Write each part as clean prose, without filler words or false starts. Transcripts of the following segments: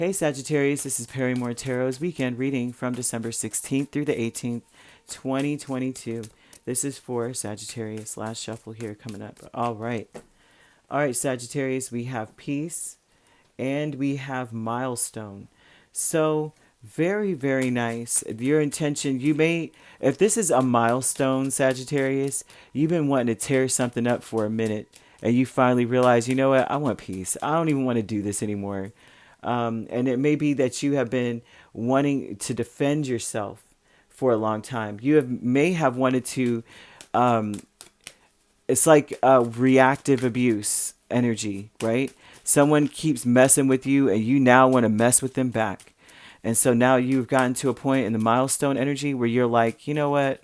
Hey Sagittarius, this is Perrymore Tarot's weekend reading from December 16th through the 18th, 2022. This is for Sagittarius. Last shuffle here coming up. All right. All right, Sagittarius, we have peace and we have milestone. So, very, very nice. Your intention, you may, if this is a milestone, Sagittarius, you've been wanting to tear something up for a minute and you finally realize, you know what, I want peace. I don't even want to do this anymore. And it may be that you have been wanting to defend yourself for a long time. May have wanted to. It's like a reactive abuse energy, right? Someone keeps messing with you, and you now want to mess with them back. And so now you've gotten to a point in the milestone energy where you're like, you know what?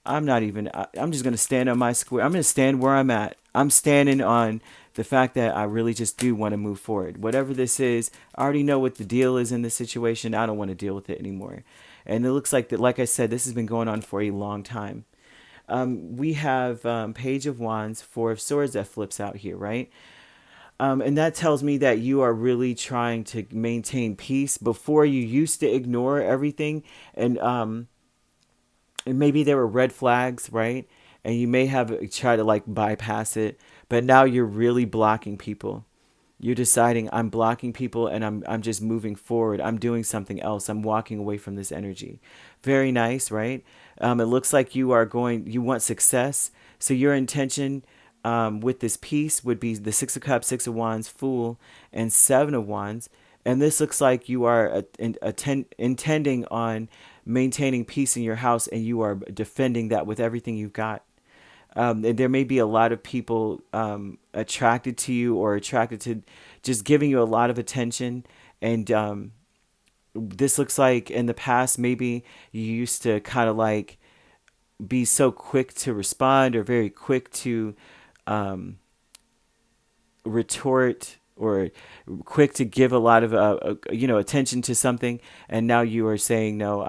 I'm just going to stand on my square. I'm going to stand where I'm at. I'm standing on the fact that I really just do want to move forward. Whatever this is, I already know what the deal is in this situation. I don't want to deal with it anymore. And it looks like that, like I said, this has been going on for a long time. We have Page of Wands, Four of Swords that flips out here, right? And that tells me that you are really trying to maintain peace. Before, you used to ignore everything, and maybe there were red flags, right? And you may have tried to like bypass it, but now you're really blocking people. You're deciding, I'm blocking people, and I'm just moving forward. I'm doing something else. I'm walking away from this energy. Very nice, right? It looks like you want success. So your intention with this piece would be the Six of Cups, Six of Wands, Fool, and Seven of Wands. And this looks like you are intending on maintaining peace in your house, and you are defending that with everything you've got. And there may be a lot of people attracted to you, or attracted to just giving you a lot of attention. And this looks like in the past, maybe you used to kind of like be so quick to respond, or very quick to retort, or quick to give a lot of attention to something. And now you are saying no.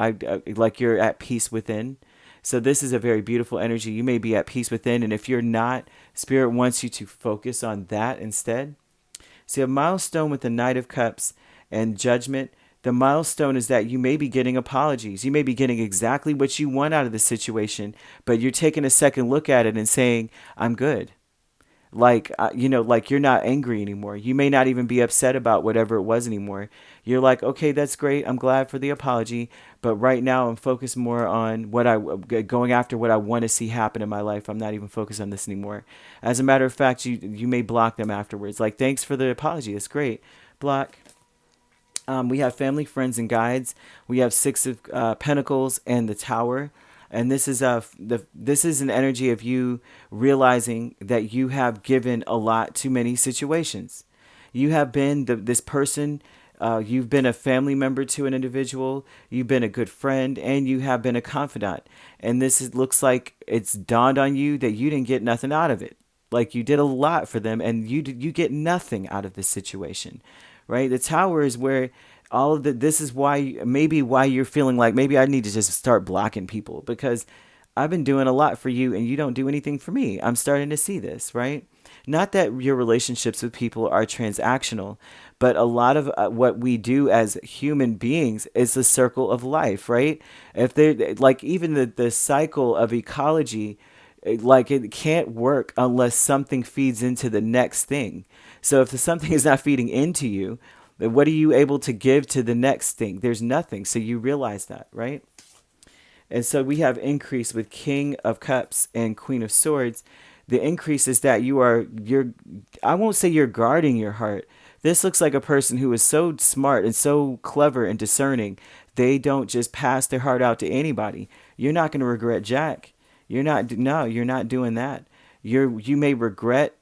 Like you're at peace within. So this is a very beautiful energy. You may be at peace within, and if you're not, Spirit wants you to focus on that instead. So you have milestone with the Knight of Cups and Judgment. The milestone is that you may be getting apologies. You may be getting exactly what you want out of the situation, but you're taking a second look at it and saying, I'm good. Like you're not angry anymore. You may not even be upset about whatever it was anymore. You're like, okay, that's great. I'm glad for the apology, but right now I'm focused more on going after what I want to see happen in my life. I'm not even focused on this anymore. As a matter of fact, you may block them afterwards. Like, thanks for the apology. It's great. Block. We have family, friends, and guides. We have Six of Pentacles and the Tower. And this is an energy of you realizing that you have given a lot to many situations. You have been this person. You've been a family member to an individual. You've been a good friend, and you have been a confidant. And looks like it's dawned on you that you didn't get nothing out of it. Like, you did a lot for them, and you get nothing out of this situation, right? The Tower is where all of this is why you're feeling like maybe I need to just start blocking people, because I've been doing a lot for you and you don't do anything for me. I'm starting to see this, right? Not that your relationships with people are transactional, but a lot of what we do as human beings is the circle of life, right? If they like, even the cycle of ecology, like, it can't work unless something feeds into the next thing. So if something is not feeding into you, then what are you able to give to the next thing? There's nothing. So you realize that, right? And so we have increase with King of Cups and Queen of Swords. The increase is that I won't say you're guarding your heart. This looks like a person who is so smart and so clever and discerning. They don't just pass their heart out to anybody. You're not going to regret Jack. You're not doing that. You may regret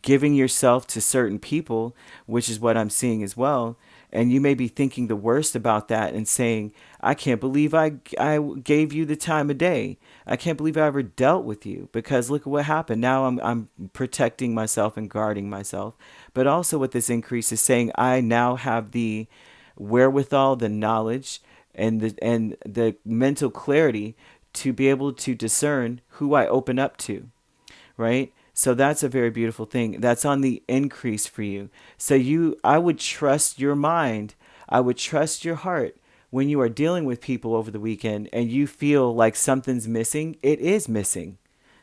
giving yourself to certain people, which is what I'm seeing as well. And you may be thinking the worst about that and saying, I can't believe I gave you the time of day. I can't believe I ever dealt with you, because look at what happened. Now I'm protecting myself and guarding myself. But also what this increase is saying, I now have the wherewithal, the knowledge, and the mental clarity to be able to discern who I open up to, right? So that's a very beautiful thing. That's on the increase for you. So I would trust your mind. I would trust your heart when you are dealing with people over the weekend and you feel like something's missing. It is missing.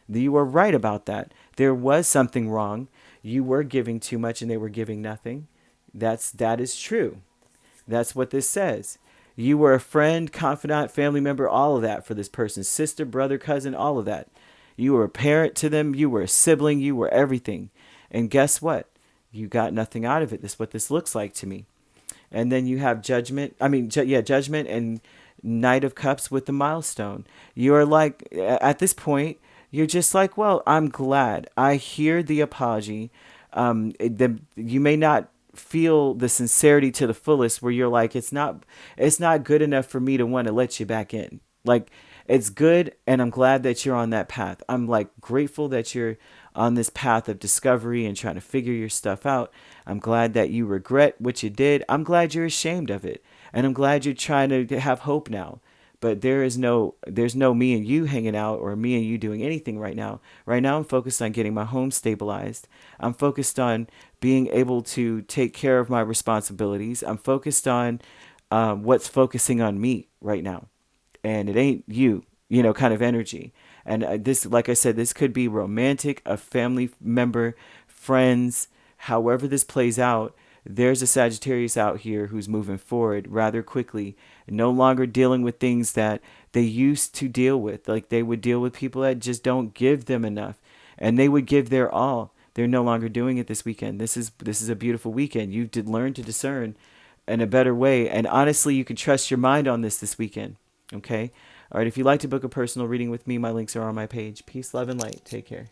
You were right about that. There was something wrong. You were giving too much and they were giving nothing. That is true. That's what this says. You were a friend, confidant, family member, all of that for this person. Sister, brother, cousin, all of that. You were a parent to them. You were a sibling. You were everything. And guess what? You got nothing out of it. This is what this looks like to me. And then you have judgment. Judgment and Knight of Cups with the milestone. You are like, at this point, you're just like, well, I'm glad. I hear the apology. You may not feel the sincerity to the fullest where you're like, it's not good enough for me to want to let you back in. Like, it's good, and I'm glad that you're on that path. I'm like grateful that you're on this path of discovery and trying to figure your stuff out. I'm glad that you regret what you did. I'm glad you're ashamed of it. And I'm glad you're trying to have hope now. But there's no me and you hanging out or me and you doing anything right now. Right now I'm focused on getting my home stabilized. I'm focused on being able to take care of my responsibilities. I'm focused on what's focusing on me right now. And it ain't you, kind of energy. And this, like I said, this could be romantic, a family member, friends, however this plays out. There's a Sagittarius out here who's moving forward rather quickly, no longer dealing with things that they used to deal with. Like they would deal with people that just don't give them enough, and they would give their all. They're no longer doing it this weekend. This is a beautiful weekend. You did learn to discern in a better way, and honestly, you can trust your mind on this weekend. Okay? All right, if you'd like to book a personal reading with me, my links are on my page. Peace, love, and light. Take care.